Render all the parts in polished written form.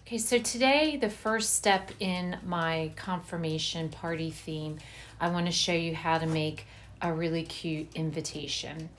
Okay, so today the first step in my confirmation party theme, I want to show you how to make a really cute invitation.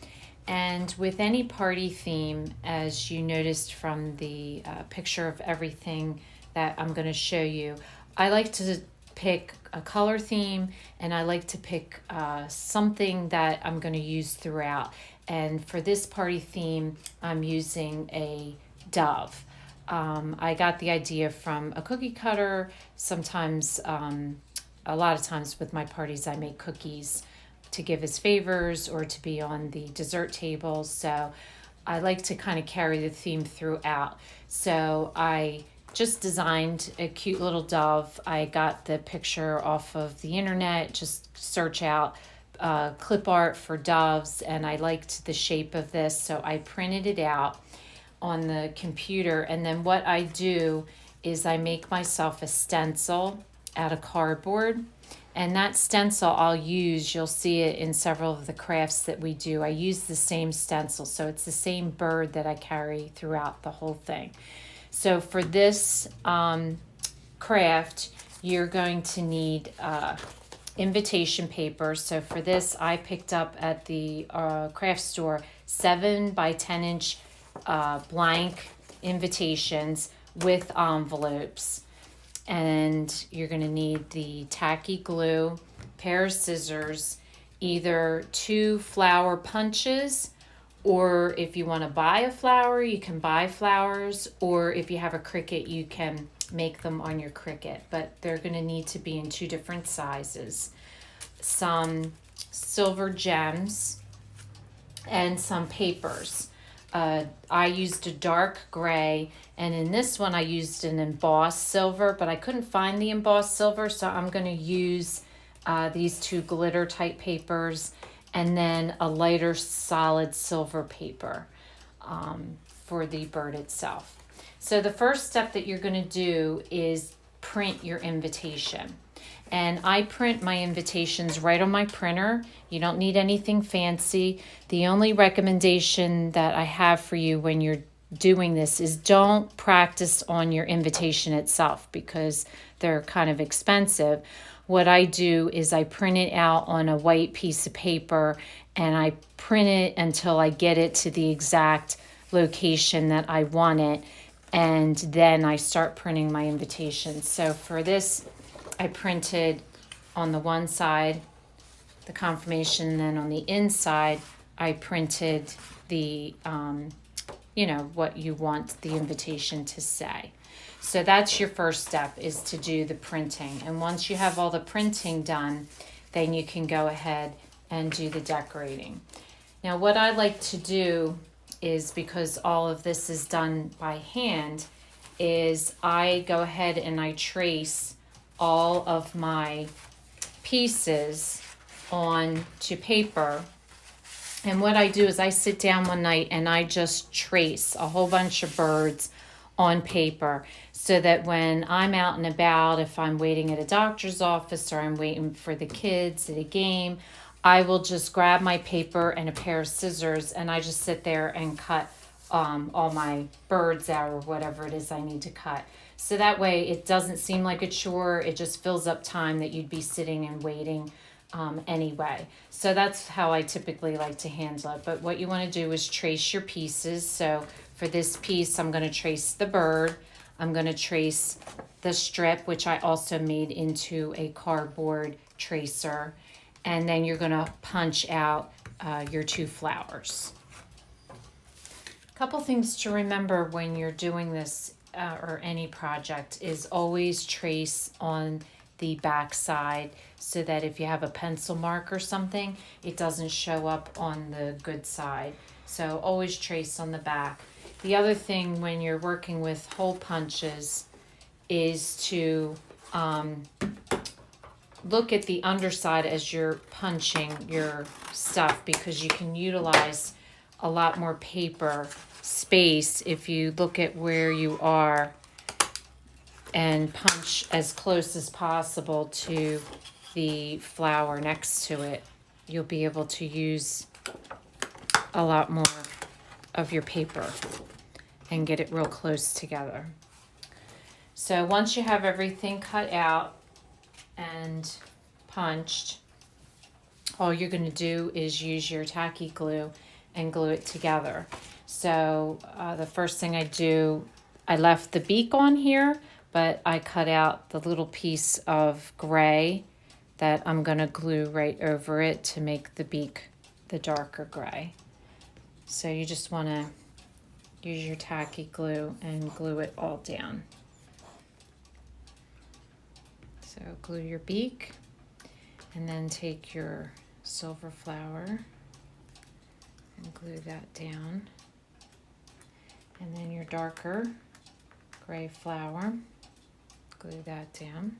And with any party theme, as you noticed from the picture of everything that I'm going to show you, I like to pick a color theme and I like to pick something that I'm going to use throughout. And for this party theme, I'm using a dove. I got the idea from a cookie cutter. Sometimes, a lot of times with my parties, I make cookies to give as favors or to be on the dessert table. So I like to kind of carry the theme throughout. So I just designed a cute little dove. I got the picture off of the internet, just search out clip art for doves, and I liked the shape of this. So I printed it out on the computer, and then what I do is I make myself a stencil out of cardboard, and that stencil I'll use, you'll see it in several of the crafts that we do. I use the same stencil, so it's the same bird that I carry throughout the whole thing. So for this craft, you're going to need invitation paper. So for this, I picked up at the craft store 7 by 10 inch blank invitations with envelopes. And you're going to need the tacky glue, pair of scissors, either 2 flower punches, or if you want to buy a flower, you can buy flowers, or if you have a Cricut, you can make them on your Cricut, but they're going to need to be in 2 different sizes. Some silver gems and some papers. I used a dark gray, and in this one I used an embossed silver, but I couldn't find the embossed silver, so I'm going to use these 2 glitter type papers and then a lighter solid silver paper for the bird itself. So the first step that you're going to do is print your invitation. And I print my invitations right on my printer. You don't need anything fancy. The only recommendation that I have for you when you're doing this is don't practice on your invitation itself because they're kind of expensive. What I do is I print it out on a white piece of paper and I print it until I get it to the exact location that I want it. And then I start printing my invitations. So for this, I printed on the one side the confirmation, and then on the inside I printed the what you want the invitation to say. So that's your first step, is to do the printing. And once you have all the printing done, then you can go ahead and do the decorating. Now what I like to do is, because all of this is done by hand, is I go ahead and I trace all of my pieces onto paper. And what I do is I sit down one night and I just trace a whole bunch of birds on paper, so that when I'm out and about, if I'm waiting at a doctor's office or I'm waiting for the kids at a game, I will just grab my paper and a pair of scissors and I just sit there and cut all my birds out or whatever it is I need to cut. So that way it doesn't seem like a chore. It just fills up time that you'd be sitting and waiting anyway. So that's how I typically like to handle it. But what you want to do is trace your pieces. So for this piece, I'm going to trace the bird. I'm going to trace the strip, which I also made into a cardboard tracer. And then you're going to punch out your 2 flowers. A couple things to remember when you're doing this or any project is always trace on the back side, so that if you have a pencil mark or something, it doesn't show up on the good side. So always trace on the back. The other thing when you're working with hole punches is to look at the underside as you're punching your stuff, because you can utilize a lot more paper space if you look at where you are and punch as close as possible to the flower next to it. You'll be able to use a lot more of your paper and get it real close together. So once you have everything cut out and punched, all you're going to do is use your tacky glue and glue it together. So the first thing I do, I left the beak on here, but I cut out the little piece of gray that I'm going to glue right over it to make the beak the darker gray. So you just want to use your tacky glue and glue it all down. So glue your beak and then take your silver flower and glue that down. And then your darker gray flower, glue that down.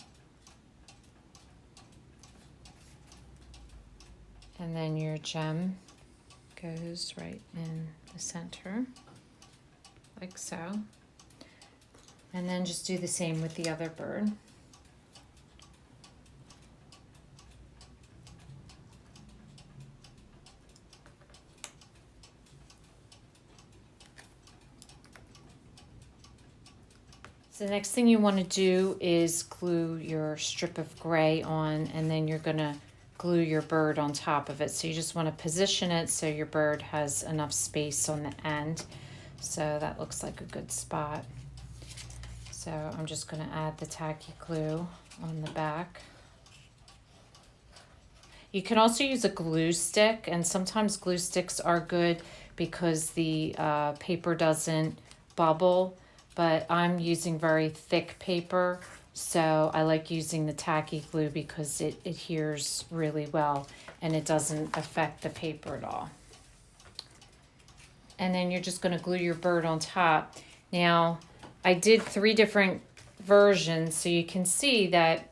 And then your gem goes right in the center, like so. And then just do the same with the other bird. So the next thing you want to do is glue your strip of gray on, and then you're going to glue your bird on top of it. So you just want to position it so your bird has enough space on the end. So that looks like a good spot. So I'm just going to add the tacky glue on the back. You can also use a glue stick, and sometimes glue sticks are good because the paper doesn't bubble. But I'm using very thick paper, so I like using the tacky glue because it adheres really well and it doesn't affect the paper at all. And then you're just going to glue your bird on top. Now, I did 3 different versions, so you can see that,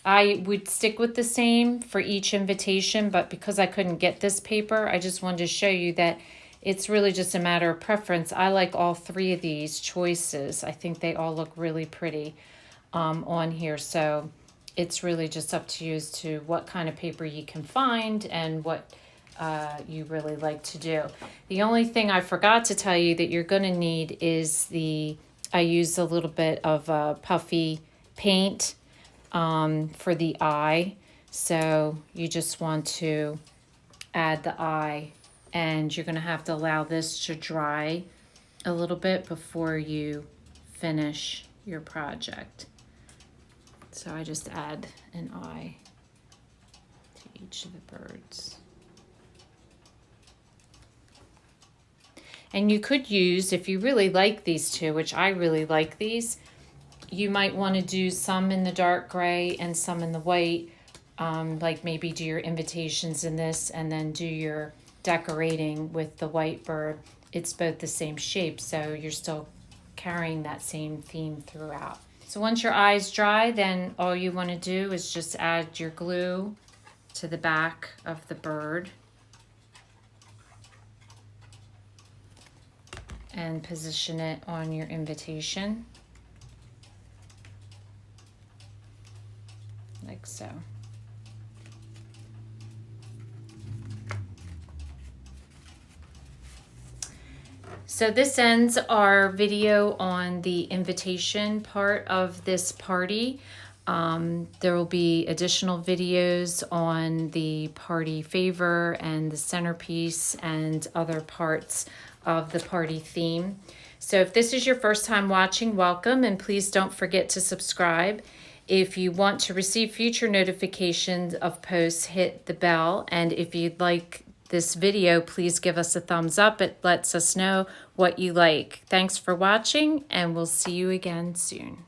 I would stick with the same for each invitation, but because I couldn't get this paper, I just wanted to show you that it's really just a matter of preference. I like all 3 of these choices. I think they all look really pretty on here. So it's really just up to you as to what kind of paper you can find and what you really like to do. The only thing I forgot to tell you that you're going to need is I used a little bit of puffy paint for the eye. So you just want to add the eye, and you're going to have to allow this to dry a little bit before you finish your project. So I just add an eye to each of the birds. And you could use, if you really like these 2, which I really like these, you might want to do some in the dark gray and some in the white, like maybe do your invitations in this and then do your decorating with the white bird. It's both the same shape, so you're still carrying that same theme throughout. So once your eye's dry, then all you want to do is just add your glue to the back of the bird and position it on your invitation, like so. So this ends our video on the invitation part of this party. There will be additional videos on the party favor and the centerpiece and other parts of the party theme. So if this is your first time watching, welcome, and please don't forget to subscribe. If you want to receive future notifications of posts, hit the bell. And if you'd like this video, please give us a thumbs up. It lets us know what you like. Thanks for watching, and we'll see you again soon.